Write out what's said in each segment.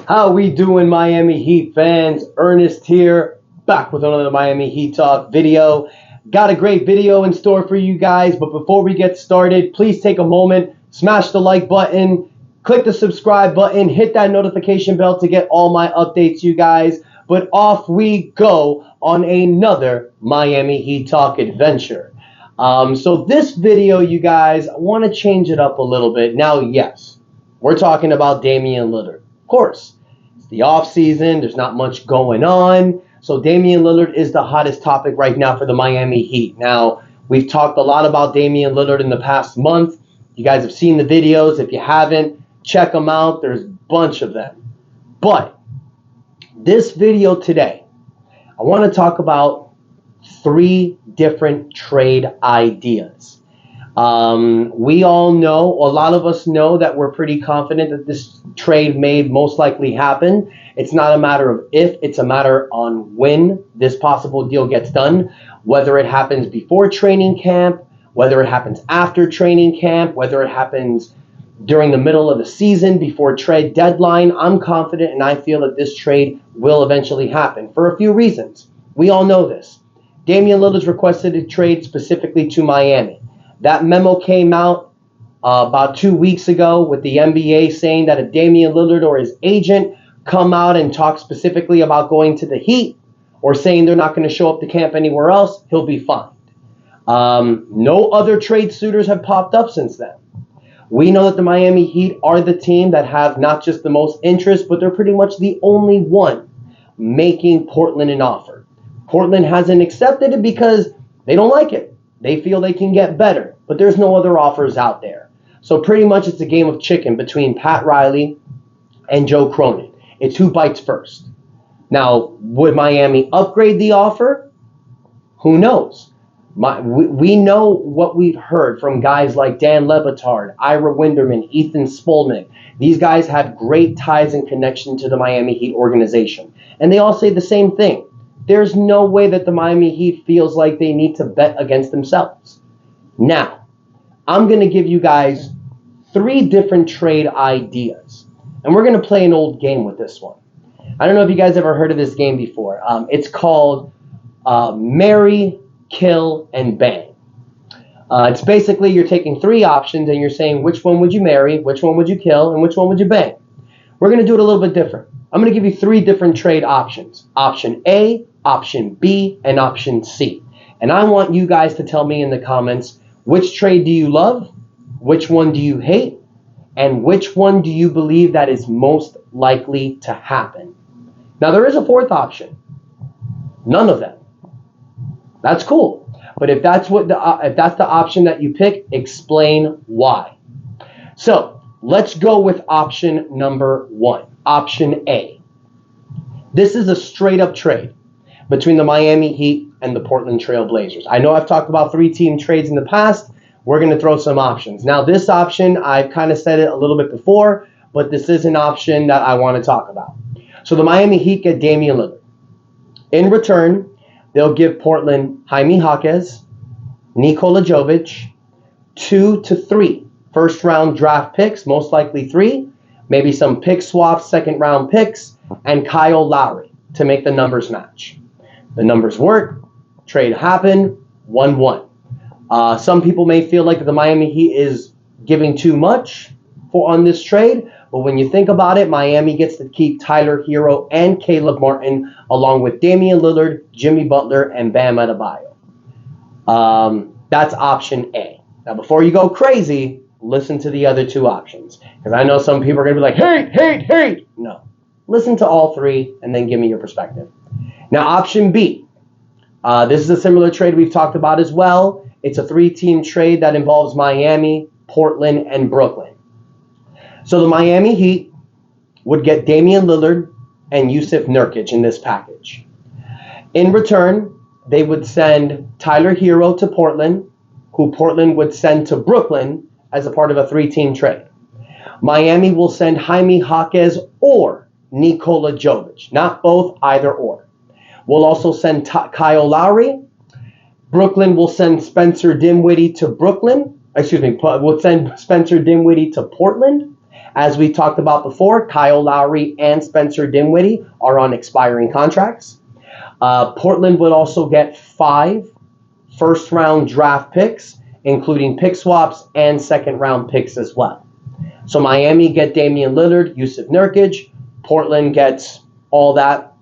How we doing, Miami Heat fans? Ernest here, back with another Miami Heat Talk video. Got a great video in store for you guys, but before we get started, please take a moment, smash the like button, click the subscribe button, hit that notification bell to get all my updates, you guys. But off we go on another Miami Heat Talk adventure. So this video, you guys, I want to change it up a little bit. Now, yes, we're talking about Damian Lillard. Of course, it's the off season. There's not much going on. So Damian Lillard is the hottest topic right now for the Miami Heat. Now, we've talked a lot about Damian Lillard in the past month. You guys have seen the videos. If you haven't, check them out. There's a bunch of them. But this video today, I want to talk about 3 different trade ideas. We all know, a lot of us know that we're pretty confident that this trade may most likely happen. It's not a matter of if, it's a matter on when this possible deal gets done, whether it happens before training camp, whether it happens after training camp, whether it happens during the middle of the season before trade deadline. I'm confident and I feel that this trade will eventually happen for a few reasons. We all know this. Damian Lillard's requested a trade specifically to Miami. That memo came out about 2 weeks ago with the NBA saying that if Damian Lillard or his agent come out and talk specifically about going to the Heat or saying they're not going to show up to camp anywhere else, he'll be fined. No other trade suitors have popped up since then. We know that the Miami Heat are the team that have not just the most interest, but they're pretty much the only one making Portland an offer. Portland hasn't accepted it because they don't like it. They feel they can get better, but there's no other offers out there. So pretty much it's a game of chicken between Pat Riley and Joe Cronin. It's who bites first. Now, would Miami upgrade the offer? Who knows? We know what we've heard from guys like Dan Le Batard, Ira Winderman, Ethan Spolnick. These guys have great ties and connection to the Miami Heat organization. And they all say the same thing. There's no way that the Miami Heat feels like they need to bet against themselves. Now, I'm going to give you guys 3 different trade ideas. And we're going to play an old game with this one. I don't know if you guys ever heard of this game before. It's called Marry, Kill, and Bang. It's basically you're taking 3 options and you're saying which one would you marry, which one would you kill, and which one would you bang. We're going to do it a little bit different. I'm going to give you 3 different trade options. Option A, option B, and option C. And I want you guys to tell me in the comments, which trade do you love, which one do you hate, and which one do you believe that is most likely to happen. Now, there is a 4th option. None of them. That's cool. But if that's the option that you pick, explain why. So, let's go with option number 1. Option A. This is a straight-up trade between the Miami Heat and the Portland Trail Blazers. I know I've talked about 3-team trades in the past. We're going to throw some options. Now, this option, I've kind of said it a little bit before, but this is an option that I want to talk about. So the Miami Heat get Damian Lillard. In return, they'll give Portland Jaime Jaquez, Nikola Jovic, 2 to 3 first-round draft picks, most likely 3, maybe some pick swaps, second-round picks, and Kyle Lowry to make the numbers match. The numbers work. Trade happened. 1-1. Some people may feel like the Miami Heat is giving too much on this trade, but when you think about it, Miami gets to keep Tyler Hero and Caleb Martin, along with Damian Lillard, Jimmy Butler, and Bam Adebayo. That's option A. Now, before you go crazy, listen to the other 2 options, because I know some people are going to be like, hate. No. Listen to all 3 and then give me your perspective. Now, option B. This is a similar trade we've talked about as well. It's a 3-team trade that involves Miami, Portland, and Brooklyn. So the Miami Heat would get Damian Lillard and Yusuf Nurkic in this package. In return, they would send Tyler Hero to Portland, who Portland would send to Brooklyn as a part of a 3-team trade. Miami will send Jaime Jaquez or Nikola Jovic. Not both, either or. We'll also send Kyle Lowry. Brooklyn will send Spencer Dinwiddie to We'll send Spencer Dinwiddie to Portland. As we talked about before, Kyle Lowry and Spencer Dinwiddie are on expiring contracts. Portland would also get 5 first-round draft picks, including pick swaps and second-round picks as well. So Miami get Damian Lillard, Jusuf Nurkic. Portland gets all that.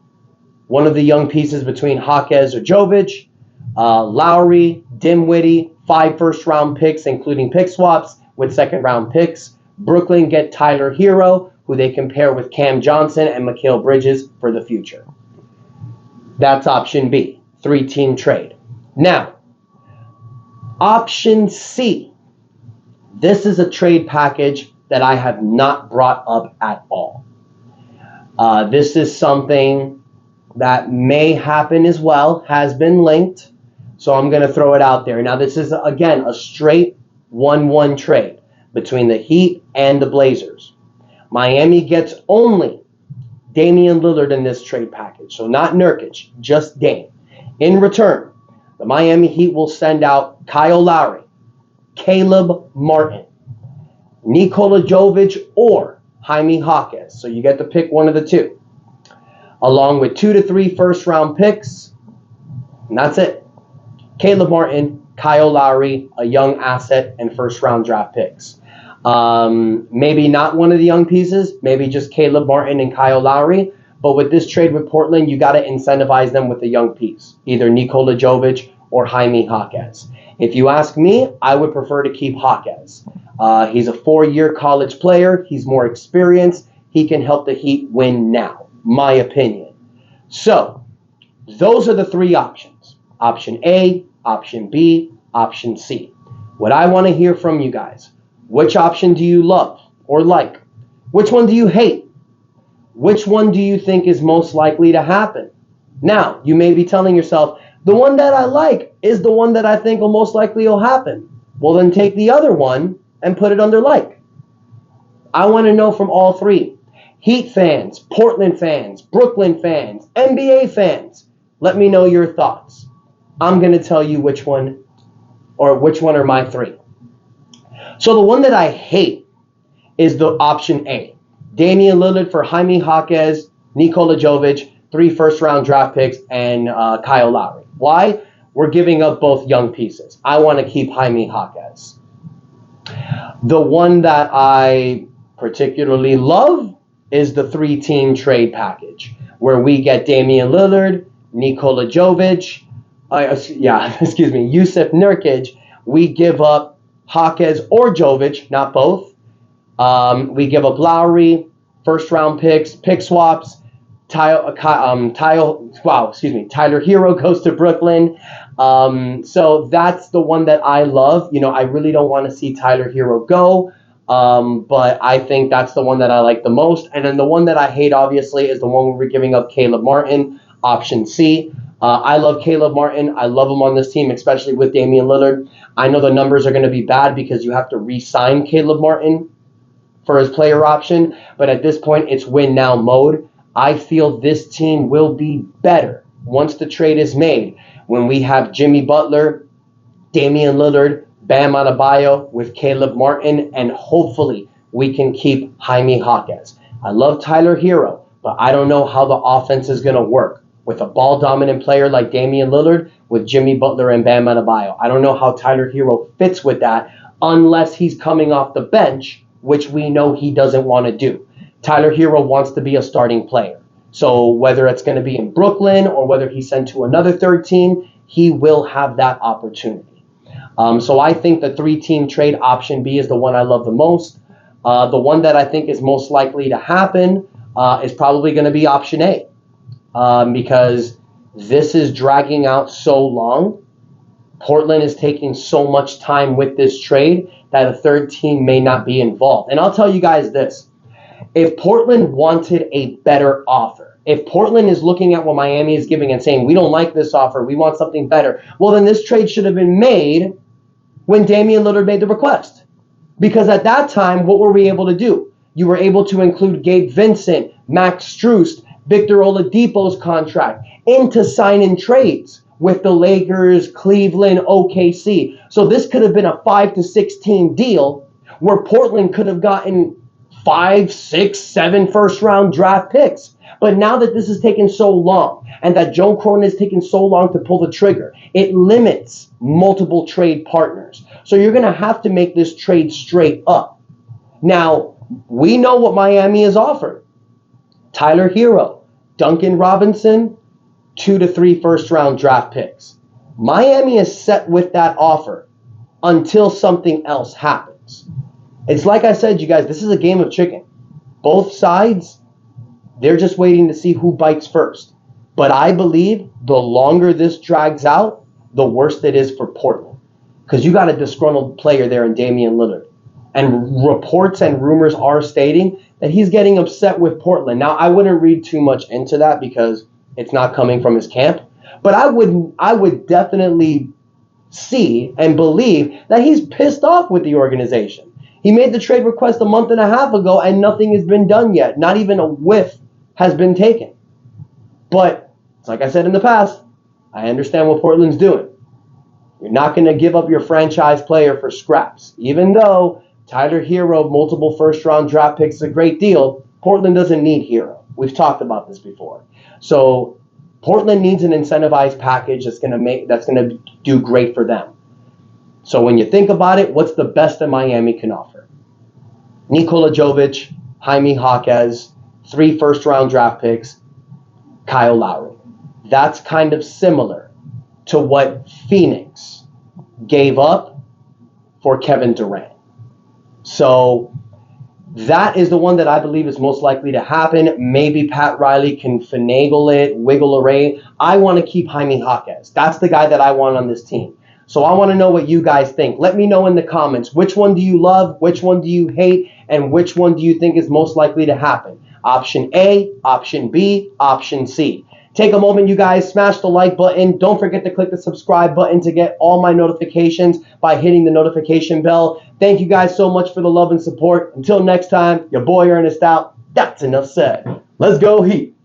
One of the young pieces between Jaquez or Jovic, Lowry, Dinwiddie, 5 first-round picks, including pick swaps with second-round picks. Brooklyn get Tyler Hero, who they compare with Cam Johnson and Mikal Bridges for the future. That's option B, 3-team trade. Now, option C. This is a trade package that I have not brought up at all. This is something that may happen as well, has been linked, so I'm going to throw it out there. Now, this is, again, a straight 1-1 trade between the Heat and the Blazers. Miami gets only Damian Lillard in this trade package, so not Nurkic, just Dame. In return, the Miami Heat will send out Kyle Lowry, Caleb Martin, Nikola Jovic, or Jaime Jaquez. So you get to pick one of the two, along with 2 to 3 first-round picks, and that's it. Caleb Martin, Kyle Lowry, a young asset, and first-round draft picks. Maybe not one of the young pieces, maybe just Caleb Martin and Kyle Lowry. But with this trade with Portland, you got to incentivize them with a young piece, either Nikola Jovic or Jaime Jaquez. If you ask me, I would prefer to keep Jaquez. He's a 4-year college player. He's more experienced. He can help the Heat win now, my opinion. So those are the 3 options. Option A, option B, option C. What I want to hear from you guys, which option do you love or like? Which one do you hate? Which one do you think is most likely to happen? Now, you may be telling yourself, the one that I like is the one that I think will most likely will happen. Well, then take the other one and put it under like. I want to know from all 3. Heat fans, Portland fans, Brooklyn fans, NBA fans. Let me know your thoughts. I'm going to tell you which one are my 3. So the one that I hate is the option A. Damian Lillard for Jaime Jaquez, Nikola Jovic, 3 first-round draft picks, and Kyle Lowry. Why? We're giving up both young pieces. I want to keep Jaime Jaquez. The one that I particularly love is the 3-team trade package, where we get Damian Lillard, Nikola Jovic, Jusuf Nurkic. We give up Jaquez or Jovic, not both. We give up Lowry, first-round picks, pick swaps. Tyler Hero goes to Brooklyn. So that's the one that I love. You know, I really don't want to see Tyler Hero go, but I think that's the one that I like the most. And then the one that I hate, obviously, is the one where we're giving up Caleb Martin, option C. I love Caleb Martin. I love him on this team, especially with Damian Lillard. I know the numbers are going to be bad because you have to re-sign Caleb Martin for his player option, but at this point, it's win now mode. I feel this team will be better once the trade is made, when we have Jimmy Butler, Damian Lillard, Bam Adebayo with Caleb Martin, and hopefully we can keep Jaime Jaquez. I love Tyler Hero, but I don't know how the offense is going to work with a ball-dominant player like Damian Lillard with Jimmy Butler and Bam Adebayo. I don't know how Tyler Hero fits with that unless he's coming off the bench, which we know he doesn't want to do. Tyler Hero wants to be a starting player. So whether it's going to be in Brooklyn or whether he's sent to another 3rd team, he will have that opportunity. So I think the 3-team trade option B is the one I love the most. The one that I think is most likely to happen is probably going to be option A, because this is dragging out so long. Portland is taking so much time with this trade that a 3rd team may not be involved. And I'll tell you guys this. If Portland wanted a better offer, if Portland is looking at what Miami is giving and saying, we don't like this offer, we want something better, well, then this trade should have been made when Damian Lillard made the request. Because at that time, what were we able to do? You were able to include Gabe Vincent, Max Strus, Victor Oladipo's contract into sign-in trades with the Lakers, Cleveland, OKC. So this could have been a 5 to 6 team deal where Portland could have gotten 5, 6, 7 first-round draft picks. But now that this has taken so long and that Joe Cronin has taken so long to pull the trigger, it limits multiple trade partners. So you're going to have to make this trade straight up. Now, we know what Miami has offered. Tyler Hero, Duncan Robinson, 2 to 3 first-round draft picks. Miami is set with that offer until something else happens. It's like I said, you guys, this is a game of chicken. Both sides, they're just waiting to see who bites first. But I believe the longer this drags out, the worse it is for Portland. Because you got a disgruntled player there in Damian Lillard. And reports and rumors are stating that he's getting upset with Portland. Now, I wouldn't read too much into that because it's not coming from his camp. But I would definitely see and believe that he's pissed off with the organization. He made the trade request a month and a half ago and nothing has been done yet. Not even a whiff has been taken. But, like I said in the past, I understand what Portland's doing. You're not going to give up your franchise player for scraps. Even though Tyler Hero, multiple first-round draft picks, is a great deal, Portland doesn't need Hero. We've talked about this before. So Portland needs an incentivized package that's going to do great for them. So when you think about it, what's the best that Miami can offer? Nikola Jovic, Jaime Jaquez, 3 first-round draft picks, Kyle Lowry. That's kind of similar to what Phoenix gave up for Kevin Durant. So that is the one that I believe is most likely to happen. Maybe Pat Riley can finagle it, wiggle array. I want to keep Jaime Jaquez. That's the guy that I want on this team. So I want to know what you guys think. Let me know in the comments. Which one do you love? Which one do you hate? And which one do you think is most likely to happen? Option A, option B, option C. Take a moment, you guys. Smash the like button. Don't forget to click the subscribe button to get all my notifications by hitting the notification bell. Thank you guys so much for the love and support. Until next time, your boy Ernest out. That's enough said. Let's go Heat.